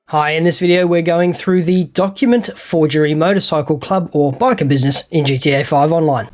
Hi, in this video we're going through the Document Forgery Motorcycle Club or biker business in GTA 5 Online.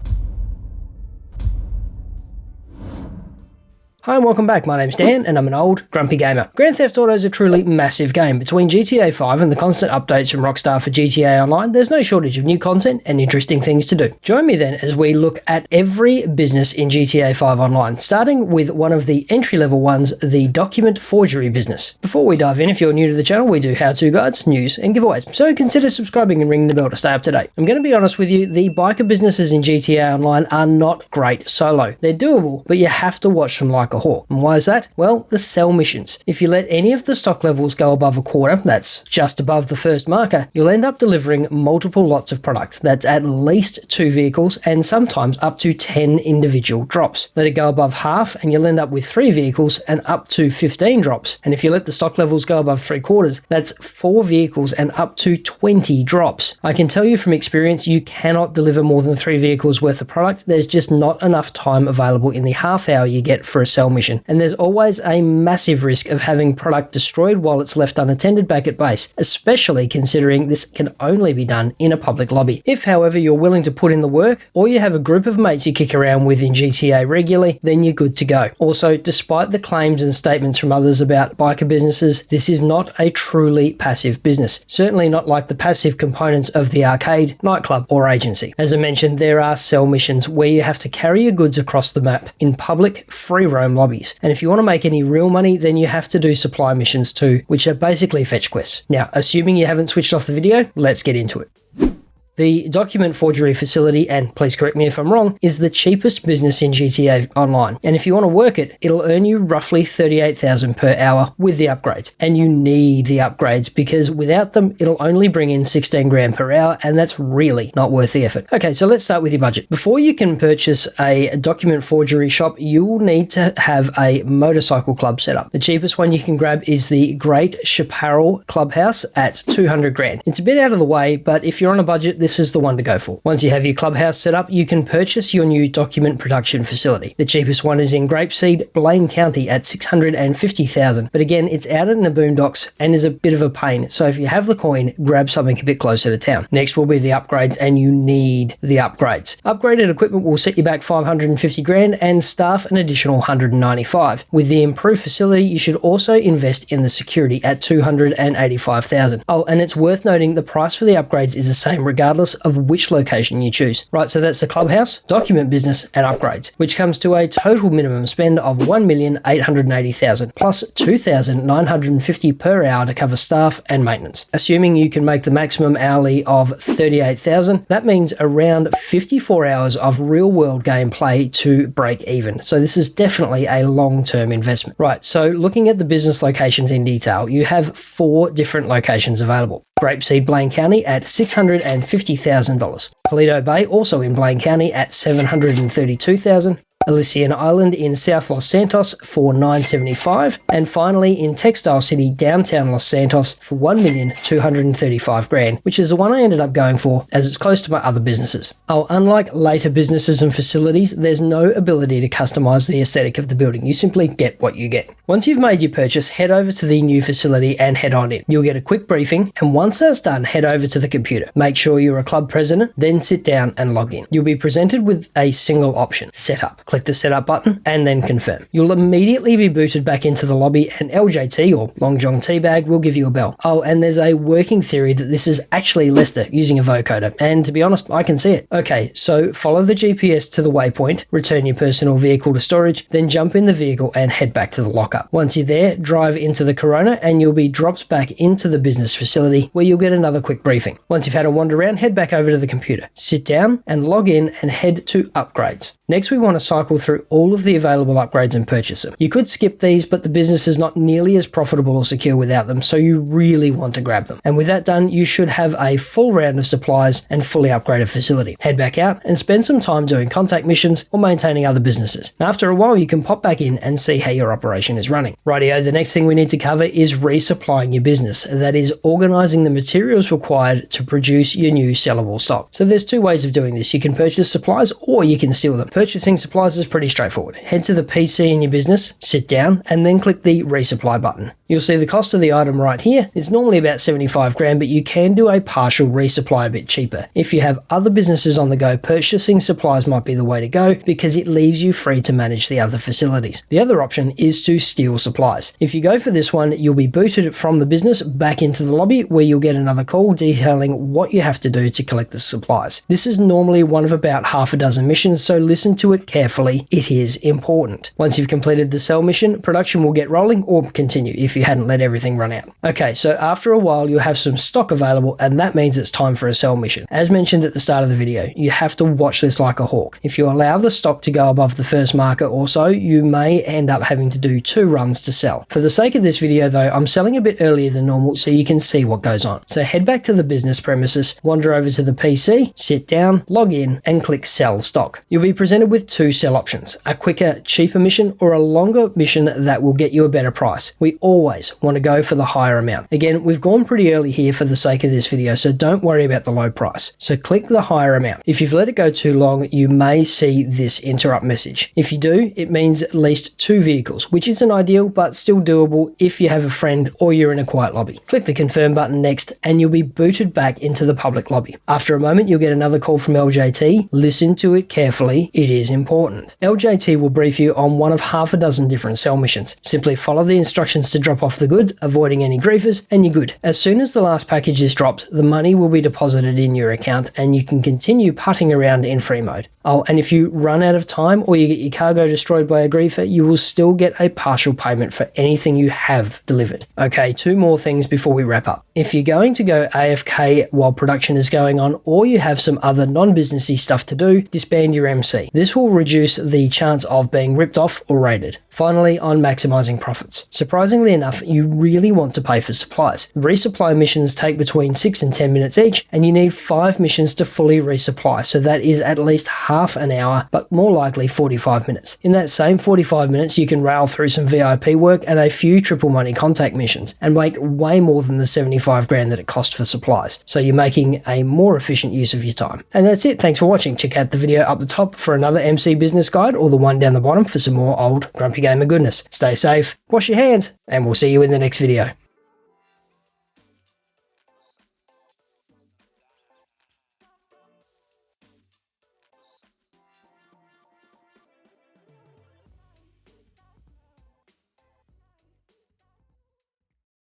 Hi and welcome back, my name's Dan and I'm an old grumpy gamer. Grand Theft Auto is a truly massive game. Between GTA 5 and the constant updates from Rockstar for GTA Online, there's no shortage of new content and interesting things to do. Join me then as we look at every business in GTA 5 Online, starting with one of the entry-level ones, the Document Forgery business. Before we dive in, if you're new to the channel, we do how-to guides, news and giveaways, so consider subscribing and ringing the bell to stay up to date. I'm going to be honest with you, the biker businesses in GTA Online are not great solo. They're doable, but you have to watch them like a hawk. And why is that? Well, the sell missions. If you let any of the stock levels go above a quarter, that's just above the first marker, you'll end up delivering multiple lots of product. That's at least 2 vehicles and sometimes up to 10 individual drops. Let it go above half and you'll end up with 3 vehicles and up to 15 drops. And if you let the stock levels go above 3/4, that's 4 vehicles and up to 20 drops. I can tell you from experience, you cannot deliver more than 3 vehicles worth of product. There's just not enough time available in the half hour you get for a sell mission. And there's always a massive risk of having product destroyed while it's left unattended back at base, especially considering this can only be done in a public lobby. If, however, you're willing to put in the work, or you have a group of mates you kick around with in GTA regularly, then you're good to go. Also, despite the claims and statements from others about biker businesses, this is not a truly passive business. Certainly not like the passive components of the arcade, nightclub, or agency. As I mentioned, there are sell missions where you have to carry your goods across the map in public, free roam lobbies. And if you want to make any real money, then you have to do supply missions too, which are basically fetch quests. Now, assuming you haven't switched off the video, let's get into it. The Document Forgery facility, and please correct me if I'm wrong, is the cheapest business in GTA Online. And if you want to work it, it'll earn you roughly $38,000 per hour with the upgrades. And you need the upgrades because without them, it'll only bring in 16 grand per hour, and that's really not worth the effort. Okay, so let's start with your budget. Before you can purchase a document forgery shop, you will need to have a motorcycle club set up. The cheapest one you can grab is the Great Chaparral Clubhouse at 200 grand. It's a bit out of the way, but if you're on a budget, this is the one to go for. Once you have your clubhouse set up, you can purchase your new document production facility. The cheapest one is in Grapeseed, Blaine County at $650,000. But again, it's out in the boondocks and is a bit of a pain. So if you have the coin, grab something a bit closer to town. Next will be the upgrades, and you need the upgrades. Upgraded equipment will set you back 550 grand and staff an additional 195. With the improved facility, you should also invest in the security at 285,000. Oh, and it's worth noting the price for the upgrades is the same regardless of which location you choose. Right, so that's the clubhouse, document business, and upgrades, which comes to a total minimum spend of $1,880,000 plus $2,950 per hour to cover staff and maintenance. Assuming you can make the maximum hourly of $38,000, that means around 54 hours of real-world gameplay to break even. So this is definitely a long-term investment. Right, so looking at the business locations in detail, you have 4 different locations available. Grapeseed, Blaine County at $650,000. Paleto Bay, also in Blaine County, at $732,000. Elysian Island in South Los Santos for $975,000, and finally in Textile City, downtown Los Santos for $1,235,000, which is the one I ended up going for as it's close to my other businesses. Oh, unlike later businesses and facilities, there's no ability to customize the aesthetic of the building. You simply get what you get. Once you've made your purchase, head over to the new facility and head on in. You'll get a quick briefing, and once that's done, head over to the computer. Make sure you're a club president, then sit down and log in. You'll be presented with a single option: setup. Click the setup button and then confirm. You'll immediately be booted back into the lobby, and LJT, or Long John Teabag, will give you a bell. Oh, and there's a working theory that this is actually Lester using a vocoder, and to be honest, I can see it. Okay, so follow the GPS to the waypoint, return your personal vehicle to storage, then jump in the vehicle and head back to the lockup. Once you're there, drive into the Corona and you'll be dropped back into the business facility where you'll get another quick briefing. Once you've had a wander around, head back over to the computer, sit down and log in and head to upgrades. Next, we want to cycle through all of the available upgrades and purchase them. You could skip these, but the business is not nearly as profitable or secure without them, so you really want to grab them. And with that done, you should have a full round of supplies and fully upgraded facility. Head back out and spend some time doing contact missions or maintaining other businesses. And after a while, you can pop back in and see how your operation is running. Rightio, the next thing we need to cover is resupplying your business. That is organizing the materials required to produce your new sellable stock. So there's 2 ways of doing this. You can purchase supplies or you can steal them. Purchasing supplies is pretty straightforward. Head to the PC in your business, sit down, and then click the resupply button. You'll see the cost of the item right here. It's normally about 75 grand, but you can do a partial resupply a bit cheaper. If you have other businesses on the go, purchasing supplies might be the way to go because it leaves you free to manage the other facilities. The other option is to steal supplies. If you go for this one, you'll be booted from the business back into the lobby where you'll get another call detailing what you have to do to collect the supplies. This is normally one of about half a dozen missions, so listen to it carefully. It is important. Once you've completed the sell mission, production will get rolling or continue if you hadn't let everything run out. Okay, so after a while you'll have some stock available, and that means it's time for a sell mission. As mentioned at the start of the video, you have to watch this like a hawk. If you allow the stock to go above the first marker or so, you may end up having to do 2 runs to sell. For the sake of this video though, I'm selling a bit earlier than normal so you can see what goes on. So head back to the business premises, wander over to the PC, sit down, log in, and click sell stock. You'll be presented with 2 sell options, a quicker, cheaper mission or a longer mission that will get you a better price. We always want to go for the higher amount. Again, we've gone pretty early here for the sake of this video, so don't worry about the low price. So click the higher amount. If you've let it go too long, you may see this interrupt message. If you do, it means at least 2 vehicles, which isn't ideal, but still doable if you have a friend or you're in a quiet lobby. Click the confirm button next, and you'll be booted back into the public lobby. After a moment, you'll get another call from LJT. Listen to it carefully. It is important. LJT will brief you on one of half a dozen different sell missions. Simply follow the instructions to drop off the goods, avoiding any griefers, and you're good. As soon as the last package is dropped, the money will be deposited in your account and you can continue putting around in free mode. Oh, and if you run out of time or you get your cargo destroyed by a griefer, you will still get a partial payment for anything you have delivered. Okay, 2 more things before we wrap up. If you're going to go AFK while production is going on, or you have some other non-businessy stuff to do, disband your MC. This will reduce the chance of being ripped off or raided. Finally, on maximizing profits. Surprisingly enough, you really want to pay for supplies. The resupply missions take between 6 and 10 minutes each, and you need 5 missions to fully resupply, so that is at least half an hour, but more likely 45 minutes. In that same 45 minutes, you can rail through some VIP work and a few triple money contact missions, and make way more than the 75 grand that it cost for supplies. So you're making a more efficient use of your time. And that's it. Thanks for watching. Check out the video up the top for another MC business guide, or the one down the bottom for some more old Grumpy Gamer goodness. Stay safe, wash your hands, and we'll see you in the next video.